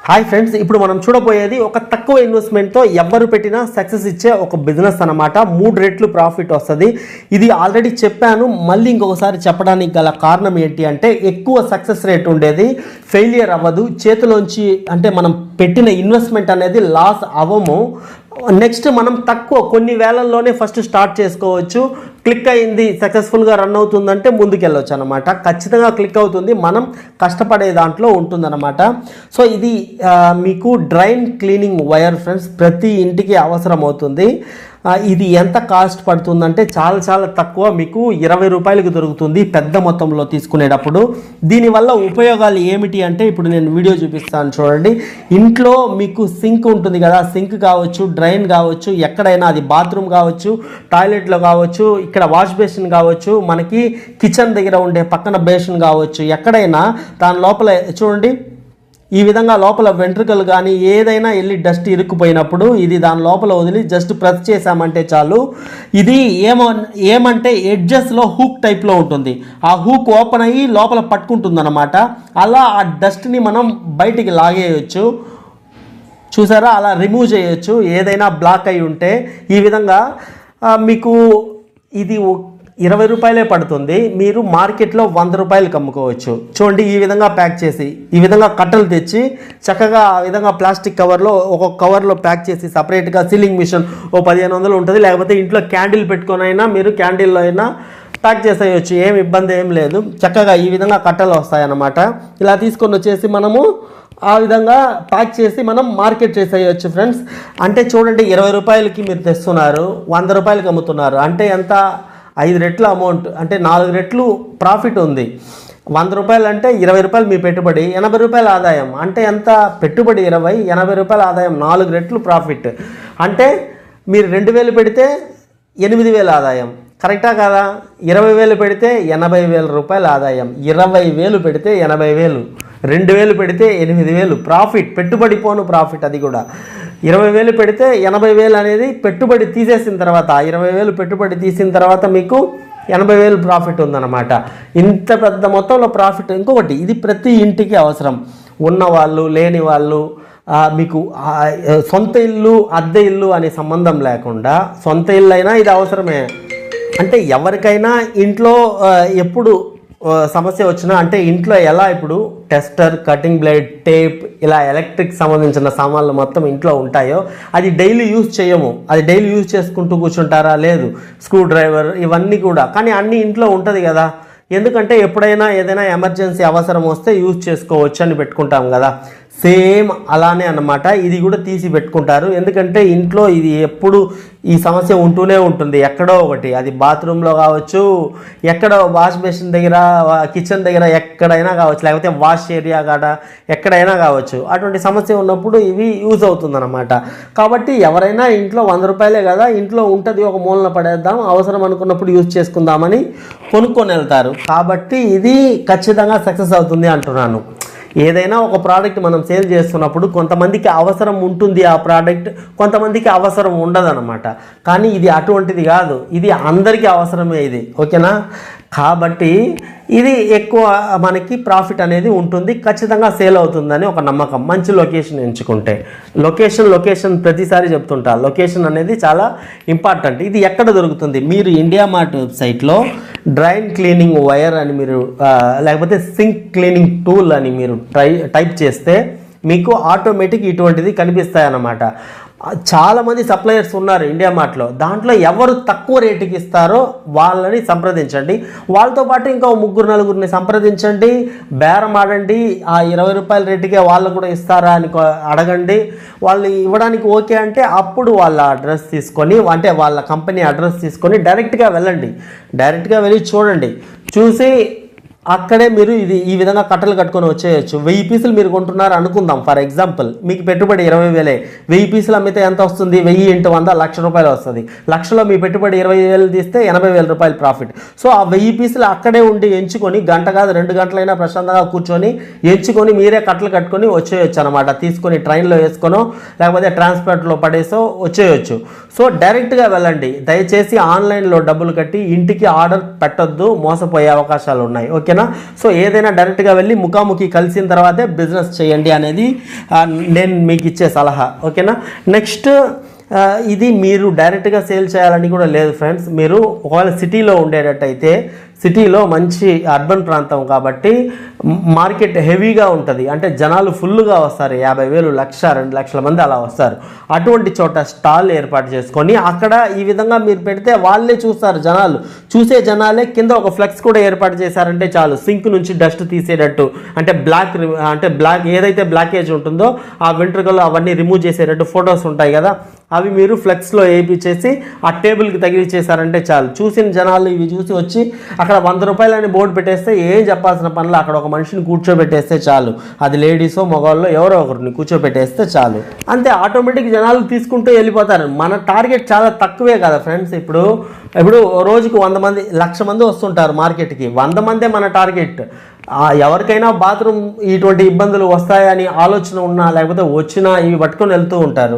Hi friends, ఇప్పుడు మనం చూడబోయేది ఒక తక్కువ ఇన్వెస్ట్మెంట్తో ఎవరు పెట్టినా సక్సెస్ ఇచ్చే ఒక బిజినెస్ అన్నమాట. 3 రెట్లు ప్రాఫిట్ వస్తుంది. ఇది ఆల్రెడీ చెప్పాను, మళ్ళీ ఇంకొకసారి చెప్పడానికి గల కారణం ఏంటి అంటే ఎక్కువ సక్సెస్ రేట్ ఉండేది, ఫెయిలియర్ అవ్వదు, చేతిలోంచి అంటే మనం పెట్టిన ఇన్వెస్ట్మెంట్ అనేది లాస్ అవ్వము. నెక్స్ట్ మనం తక్కువ కొన్ని వేలల్లోనే ఫస్ట్ స్టార్ట్ చేసుకోవచ్చు. క్లిక్ అయింది, సక్సెస్ఫుల్గా రన్ అవుతుందంటే ముందుకెళ్ళవచ్చు అనమాట. ఖచ్చితంగా క్లిక్ అవుతుంది, మనం కష్టపడే దాంట్లో ఉంటుందన్నమాట. సో ఇది మీకు డ్రైన్ క్లీనింగ్ వైర్ ఫ్రెండ్స్, ప్రతి ఇంటికి అవసరం అవుతుంది. ఇది ఎంత కాస్ట్ పడుతుందంటే చాలా తక్కువ, మీకు 20 రూపాయలకు దొరుకుతుంది పెద్ద మొత్తంలో తీసుకునేటప్పుడు. దీనివల్ల ఉపయోగాలు ఏమిటి అంటే ఇప్పుడు నేను వీడియో చూపిస్తాను చూడండి. ఇంట్లో మీకు సింక్ ఉంటుంది కదా, సింక్ కావచ్చు, డ్రైన్ కావచ్చు, ఎక్కడైనా అది బాత్రూమ్ కావచ్చు, టాయిలెట్లో కావచ్చు, ఇక్కడ వాష్ బేసిన్ కావచ్చు, మనకి కిచెన్ దగ్గర ఉండే పక్కన బేసిన్ కావచ్చు, ఎక్కడైనా దాని లోపల చూడండి ఈ విధంగా లోపల వెంట్రుకలు కానీ ఏదైనా వెళ్ళి డస్ట్ ఇరుక్కుపోయినప్పుడు ఇది దాని లోపల వదిలి జస్ట్ ప్రెస్ చేసామంటే చాలు. ఇది ఏమంటే ఎడ్జెస్లో హూక్ టైప్లో ఉంటుంది, ఆ హూక్ ఓపెన్ అయ్యి లోపల పట్టుకుంటుంది అనమాట. అలా ఆ డస్ట్ని మనం బయటికి లాగేయచ్చు, చూసారా, అలా రిమూవ్ చేయొచ్చు ఏదైనా బ్లాక్ అయి ఉంటే. ఈ విధంగా మీకు ఇది 20 రూపాయలే పడుతుంది, మీరు మార్కెట్లో 100 రూపాయలకి అమ్ముకోవచ్చు. చూడండి ఈ విధంగా ప్యాక్ చేసి, ఈ విధంగా కట్టలు తెచ్చి చక్కగా ఆ విధంగా ప్లాస్టిక్ కవర్లో ఒక్కొక్క కవర్లో ప్యాక్ చేసి సపరేట్గా సీలింగ్ మిషన్ 1500 ఉంటుంది, లేకపోతే ఇంట్లో క్యాండిల్ పెట్టుకొని అయినా మీరు క్యాండిల్లో అయినా ప్యాక్ చేసేయచ్చు, ఏం ఇబ్బంది ఏం లేదు. చక్కగా ఈ విధంగా కట్టలు వస్తాయన్నమాట. ఇలా తీసుకొని వచ్చేసి మనము ఆ విధంగా ప్యాక్ చేసి మనం మార్కెట్ చేసేయచ్చు ఫ్రెండ్స్. అంటే చూడండి 20 రూపాయలకి మీరు తెస్తున్నారు, 100 రూపాయలకి అమ్ముతున్నారు అంటే ఎంత, 5 రెట్ల అమౌంట్, అంటే 4 రెట్లు ప్రాఫిట్ ఉంది. 100 రూపాయలు అంటే 20 రూపాయలు మీ పెట్టుబడి, 80 రూపాయల ఆదాయం. అంటే ఎంత, పెట్టుబడి 20, 80 రూపాయల ఆదాయం, 4 రెట్లు ప్రాఫిట్. అంటే మీరు 2000 పెడితే 8000 ఆదాయం, కరెక్టా కాదా? 20000 పెడితే 80000 రూపాయల ఆదాయం, 20000 పెడితే 80000, 2000 పెడితే 8000 ప్రాఫిట్, పెట్టుబడి పోను ప్రాఫిట్. అది కూడా 20000 పెడితే 80000 అనేది పెట్టుబడి తీసేసిన తర్వాత, 20000 పెట్టుబడి తీసిన తర్వాత మీకు 80000 ప్రాఫిట్ ఉందన్నమాట. ఇంత పెద్ద మొత్తంలో ప్రాఫిట్. ఇంకొకటి, ఇది ప్రతి ఇంటికి అవసరం, ఉన్నవాళ్ళు లేని వాళ్ళు, మీకు సొంత ఇల్లు అద్దె ఇల్లు అనే సంబంధం లేకుండా సొంత ఇల్లు అయినా ఇది అవసరమే. అంటే ఎవరికైనా ఇంట్లో ఎప్పుడు సమస్య వచ్చినా, అంటే ఇంట్లో ఎలా ఇప్పుడు టెస్టర్, కటింగ్ బ్లేడ్, టేప్, ఇలా ఎలక్ట్రిక్ సంబంధించిన సామాన్లు మొత్తం ఇంట్లో ఉంటాయో అది డైలీ యూజ్ చేయము. అది డైలీ యూజ్ చేసుకుంటూ కూర్చుంటారా? లేదు. స్క్రూ డ్రైవర్ ఇవన్నీ కూడా, కానీ అన్నీ ఇంట్లో ఉంటుంది కదా. ఎందుకంటే ఎప్పుడైనా ఏదైనా ఎమర్జెన్సీ అవసరం వస్తే యూజ్ చేసుకోవచ్చు అని పెట్టుకుంటాం కదా. సేమ్ అలానే అన్నమాట, ఇది కూడా తీసి పెట్టుకుంటారు. ఎందుకంటే ఇంట్లో ఇది ఎప్పుడు ఈ సమస్య ఉంటూనే ఉంటుంది, ఎక్కడో ఒకటి. అది బాత్రూంలో కావచ్చు, ఎక్కడో వాష్ బేసిన్ దగ్గర, కిచెన్ దగ్గర, ఎక్కడైనా కావచ్చు, లేకపోతే వాష్ ఏరియా కాడ ఎక్కడైనా కావచ్చు. అటువంటి సమస్య ఉన్నప్పుడు ఇవి యూజ్ అవుతుందన్నమాట. కాబట్టి ఎవరైనా ఇంట్లో 100 రూపాయలే కదా, ఇంట్లో ఉంటుంది, ఒక మూలన పడేద్దాం, అవసరం అనుకున్నప్పుడు యూజ్ చేసుకుందామని కొనుక్కొని వెళ్తారు. కాబట్టి ఇది ఖచ్చితంగా సక్సెస్ అవుతుంది అంటున్నాను. ఏదైనా ఒక ప్రోడక్ట్ మనం సేల్ చేస్తున్నప్పుడు కొంతమందికి అవసరం ఉంటుంది ఆ ప్రోడక్ట్, కొంతమందికి అవసరం ఉండదన్నమాట. కానీ ఇది అటువంటిది కాదు, ఇది అందరికీ అవసరమే ఇది, ఓకేనా? కాబట్టి ఇది ఎక్కువ మనకి ప్రాఫిట్ అనేది ఉంటుంది, ఖచ్చితంగా సేల్ అవుతుందని ఒక నమ్మకం. మంచి లొకేషన్ ఎంచుకుంటే, లొకేషన్ ప్రతిసారి చెప్తుంటా, లొకేషన్ అనేది చాలా ఇంపార్టెంట్. ఇది ఎక్కడ దొరుకుతుంది? మీరు ఇండియా మార్ట్ వెబ్సైట్లో డ్రైన్ క్లీనింగ్ వైర్ అని మీరు, లేకపోతే సింక్ క్లీనింగ్ టూల్ అని మీరు టైప్ చేస్తే మీకు ఆటోమేటిక్ ఇటువంటిది కనిపిస్తాయన్నమాట. చాలామంది సప్లయర్స్ ఉన్నారు ఇండియా మార్ట్లో, దాంట్లో ఎవరు తక్కువ రేటుకి ఇస్తారో వాళ్ళని సంప్రదించండి. వాళ్ళతో పాటు ఇంకా 3-4 సంప్రదించండి, బేరం ఆడండి. ఆ 20 రూపాయల రేటుకే వాళ్ళు కూడా ఇస్తారా అని అడగండి. వాళ్ళు ఇవ్వడానికి ఓకే అంటే అప్పుడు వాళ్ళ అడ్రస్ తీసుకొని, అంటే వాళ్ళ కంపెనీ అడ్రస్ తీసుకొని డైరెక్ట్గా వెళ్ళండి. డైరెక్ట్గా వెళ్ళి చూడండి, చూసి అక్కడే మీరు ఇది ఈ విధంగా కట్టలు కట్టుకొని వచ్చేయచ్చు. 1000 పీసులు మీరు కొంటున్నారు అనుకుందాం, ఫర్ ఎగ్జాంపుల్. మీకు పెట్టుబడి 20,000, 1000 పీసులు అమ్మితే ఎంత వస్తుంది? 1000 × 100 1,00,000 రూపాయలు వస్తుంది. లక్షలో మీ పెట్టుబడి 20,000 తీస్తే 80,000 రూపాయలు ప్రాఫిట్. సో ఆ 1000 పీసులు అక్కడే ఉండి ఎంచుకొని, గంట కాదు 2 గంటలైనా ప్రశాంతంగా కూర్చొని ఎంచుకొని మీరే కట్టలు కట్టుకొని వచ్చేయచ్చు అనమాట. తీసుకొని ట్రైన్లో వేసుకొనో లేకపోతే ట్రాన్స్పోర్ట్లో పడేసో వచ్చేయచ్చు. సో డైరెక్ట్గా వెళ్ళండి. దయచేసి ఆన్లైన్లో డబ్బులు కట్టి ఇంటికి ఆర్డర్ పెట్టొద్దు, మోసపోయే అవకాశాలు ఉన్నాయి, ఓకే? ఓకేనా. సో ఏదైనా డైరెక్ట్గా వెళ్ళి ముఖాముఖి కలిసిన తర్వాతే బిజినెస్ చేయండి అనేది నేను మీకు ఇచ్చే సలహా, ఓకేనా. నెక్స్ట్ ఇది మీరు డైరెక్ట్గా సేల్ చేయాలని కూడా లేదు ఫ్రెండ్స్. మీరు ఒకవేళ సిటీలో ఉండేటట్టయితే, సిటీలో మంచి అర్బన్ ప్రాంతం కాబట్టి మార్కెట్ హెవీగా ఉంటుంది, అంటే జనాలు ఫుల్గా వస్తారు, 50,000 1,00,000 2,00,000 మంది అలా వస్తారు. అటువంటి చోట స్టాల్ ఏర్పాటు చేసుకొని అక్కడ ఈ విధంగా మీరు పెడితే వాళ్ళే చూస్తారు, జనాలు చూసే జనాలే. కింద ఒక ఫ్లెక్స్ కూడా ఏర్పాటు చేశారంటే చాలు, సింక్ నుంచి డస్ట్ తీసేటట్టు, అంటే బ్లాక్ ఏదైతే బ్లాకేజ్ ఉంటుందో ఆ వెంట్రుకలు అవన్నీ రిమూవ్ చేసేటట్టు ఫొటోస్ ఉంటాయి కదా, అవి మీరు ఫ్లెక్స్లో వేయించేసి ఆ టేబుల్కి తగిలిచ్చేసారంటే చాలు. చూసిన జనాలు ఇవి చూసి వచ్చి అక్కడ 100 రూపాయలని బోర్డు పెట్టేస్తే ఏం చెప్పాల్సిన పనులు, అక్కడ ఒక మనిషిని కూర్చోబెట్టేస్తే చాలు, అది లేడీసో మగవాళ్ళో ఎవరో ఒకరిని కూర్చోబెట్టేస్తే చాలు, అంతే. ఆటోమేటిక్ జనాలు తీసుకుంటూ వెళ్ళిపోతారు. మన టార్గెట్ చాలా తక్కువే కదా ఫ్రెండ్స్. ఇప్పుడు రోజుకు 100 మంది 1,00,000 మంది వస్తుంటారు మార్కెట్కి, 100 మందే మన టార్గెట్. ఎవరికైనా బాత్రూమ్ ఇటువంటి ఇబ్బందులు వస్తాయని ఆలోచన ఉన్నా లేకపోతే వచ్చినా ఇవి పట్టుకొని వెళ్తూ ఉంటారు.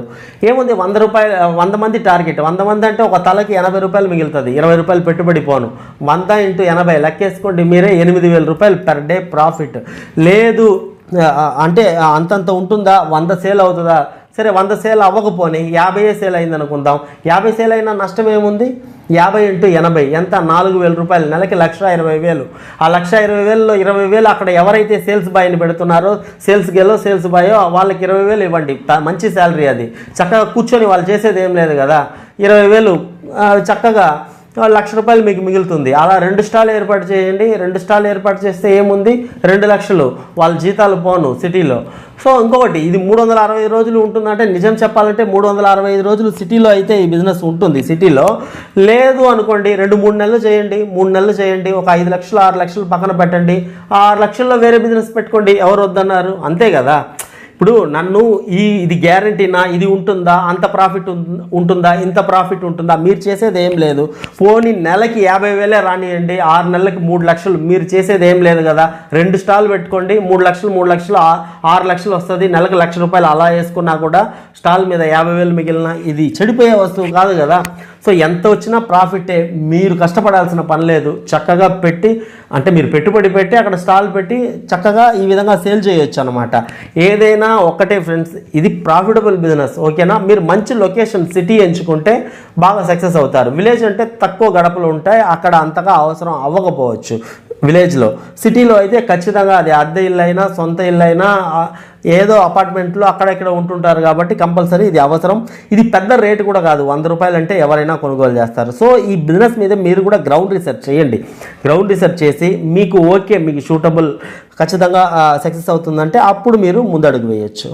ఏముంది 100 మంది టార్గెట్, 100 మంది అంటే ఒక తలకి 80 రూపాయలు మిగులుతుంది, 20 రూపాయలు పెట్టుబడి పోను, 100 × 80 లెక్కేసుకోండి మీరే, 8,000 రూపాయలు పెర్ డే ప్రాఫిట్. లేదు అంటే అంతంత ఉంటుందా, 100 సేల్ అవుతుందా, సరే 100 సేల్ అవ్వకపోని 50 సేల్ అయింది అనుకుందాం, 50 సేల్ అయినా నష్టం ఏముంది, 50 × 80 ఎంత, 4,000 రూపాయలు, నెలకి 1,20,000. ఆ 1,20,000లో 20,000 అక్కడ ఎవరైతే సేల్స్ బాయ్ని పెడుతున్నారో, సేల్స్ గేలో సేల్స్ బాయో వాళ్ళకి 20,000 ఇవ్వండి, మంచి శాలరీ అది. చక్కగా కూర్చొని వాళ్ళు చేసేది ఏం లేదు కదా, 20,000 చక్కగా 1,00,000 రూపాయలు మీకు మిగులుతుంది. అలా 2 స్టాల్ ఏర్పాటు చేయండి. 2 స్టాల్ ఏర్పాటు చేస్తే ఏముంది, 2 లక్షలు వాళ్ళ జీతాలు పోను సిటీలో. సో ఇంకొకటి, ఇది 360 రోజులు ఉంటుందంటే, నిజం చెప్పాలంటే 365 రోజులు సిటీలో అయితే ఈ బిజినెస్ ఉంటుంది. సిటీలో లేదు అనుకోండి, 2-3 నెలలు చేయండి, 3 నెలలు చేయండి, ఒక 5 లక్షలు 6 లక్షలు పక్కన పెట్టండి, ఆ 6 లక్షల్లో వేరే బిజినెస్ పెట్టుకోండి, ఎవరు వద్దన్నారు, అంతే కదా. ఇప్పుడు నన్ను ఇది గ్యారంటీనా, ఇది ఉంటుందా, అంత ప్రాఫిట్ ఉంటుందా, ఇంత ప్రాఫిట్ ఉంటుందా, మీరు చేసేది ఏం లేదు. పోనీ నెలకి 50,000 రానియండి, 6 నెలలకి 3 లక్షలు, మీరు చేసేది ఏం లేదు కదా. 2 స్టాల్ పెట్టుకోండి, 3 లక్షలు 6 లక్షలు వస్తుంది, నెలకు 1,00,000 రూపాయలు అలా వేసుకున్నా కూడా స్టాల్ మీద 50,000 మిగిలిన, ఇది చెడిపోయే వస్తువు కాదు కదా. సో ఎంత వచ్చినా ప్రాఫిటే, మీరు కష్టపడాల్సిన పని లేదు. చక్కగా పెట్టి, అంటే మీరు పెట్టుబడి పెట్టి అక్కడ స్టాల్ పెట్టి చక్కగా ఈ విధంగా సేల్ చేయొచ్చు అనమాట. ఏదైనా ఒక్కటే ఫ్రెండ్స్, ఇది ప్రాఫిటబుల్ బిజినెస్, ఓకేనా. మీరు మంచి లొకేషన్ సిటీ ఎంచుకుంటే బాగా సక్సెస్ అవుతారు. విలేజ్ అంటే తక్కువ గడపలు ఉంటాయి, అక్కడ అంతగా అవసరం అవ్వకపోవచ్చు విలేజ్లో. సిటీలో అయితే ఖచ్చితంగా అది అద్దె ఇల్లు అయినా సొంత ఇల్లు అయినా ఏదో అపార్ట్మెంట్లో అక్కడెక్కడ ఉంటుంటారు కాబట్టి కంపల్సరీ ఇది అవసరం. ఇది పెద్ద రేటు కూడా కాదు, 100 రూపాయలు అంటే ఎవరైనా కొనుగోలు చేస్తారు. సో ఈ బిజినెస్ మీద మీరు కూడా గ్రౌండ్ రీసెర్చ్ చేయండి. గ్రౌండ్ రీసెర్చ్ చేసి మీకు ఓకే, మీకు సూటబుల్, ఖచ్చితంగా సక్సెస్ అవుతుందంటే అప్పుడు మీరు ముందడుగు వేయచ్చు.